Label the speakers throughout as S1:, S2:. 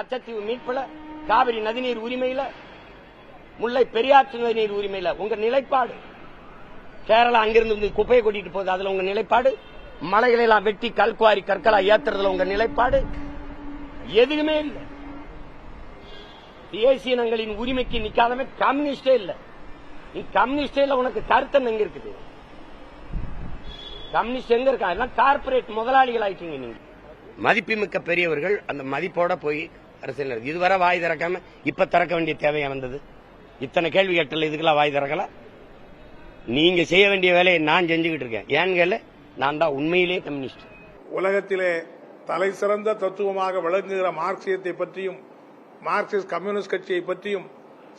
S1: கச்சத்தீவு மீட்புல, காவிரி நதிநீர் உரிமையில, முல்லை பெரியாற்று நதிநீர் உரிமையில உங்க நிலைப்பாடு. கேரளா அங்கிருந்து குப்பையை கொட்டிட்டு போகுது, அதுல உங்க நிலைப்பாடு. மலைகளை எல்லாம் வெட்டி கல்குவாரி கற்களா ஏத்துறதுல உங்க நிலைப்பாடு எதுவுமே இல்லை. தேசிய இனங்களின் உரிமைக்கு நிக்காதவன் கம்யூனிஸ்டே இல்ல. நீ கம்யூனிஸ்டே இல்ல, உனக்கு கருத்தம் எங்க இருக்குது? கம்யூனிஸ்ட் எங்க இருக்கா? எல்லாம் கார்பரேட் முதலாளிகள் ஆயிட்டீங்க நீங்க. மதிப்புமிக்க பெரியவர்கள் அந்த மதிப்போட போய் அரசியல் இதுவரை வாய் திறக்காம இப்ப திறக்க வேண்டிய தேவையா வந்தது? இத்தனை கேள்வி கேட்டல, இதுக்கெல்லாம் வாய் திறக்கல. நீங்க செய்ய வேண்டிய வேலையை நான் செஞ்சுக்கிட்டு இருக்கேன். ஏன்னு கேளு, நான் தான் உண்மையிலேயே கம்யூனிஸ்ட்.
S2: உலகத்திலே தலை சிறந்த தத்துவமாக விளங்குகிற மார்க்சியத்தை பற்றியும் மார்க்சிஸ்ட் கம்யூனிஸ்ட் கட்சியை பற்றியும்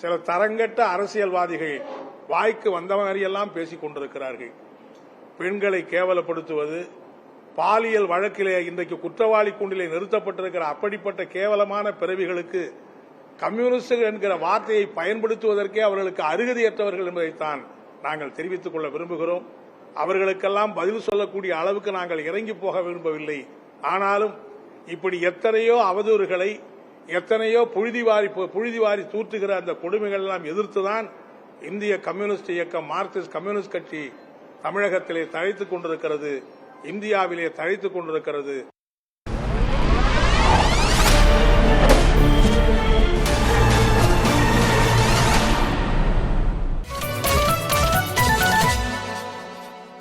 S2: சில தரங்கட்ட அரசியல்வாதிகள் வாய்க்கு வந்த மாதிரியெல்லாம் பேசிக் கொண்டிருக்கிறார்கள். பெண்களை கேவலப்படுத்துவது, பாலியல் வழக்கிலே இன்றைக்கு குற்றவாளி கூண்டிலே நிறுத்தப்பட்டிருக்கிற அப்படிப்பட்ட கேவலமான பிறவிகளுக்கு கம்யூனிஸ்ட் என்கிற வார்த்தையை பயன்படுத்துவதற்கே அவர்களுக்கு அருகதையற்றவர்கள் என்பதைத்தான் நாங்கள் தெரிவித்துக் கொள்ள விரும்புகிறோம். அவர்களுக்கெல்லாம் பதில் சொல்லக்கூடிய அளவுக்கு நாங்கள் இறங்கி போக விரும்பவில்லை. ஆனாலும் இப்படி எத்தனையோ அவதூறுகளை, எத்தனையோ புழுதிவாரி தூற்றுகிற அந்த கொடுமைகள் எல்லாம் எதிர்த்துதான் இந்திய கம்யூனிஸ்ட் இயக்கம், மார்க்சிஸ்ட் கம்யூனிஸ்ட் கட்சி தமிழகத்திலே தழைத்துக் கொண்டிருக்கிறது, இந்தியாவிலே தழைத்துக் கொண்டிருக்கிறது.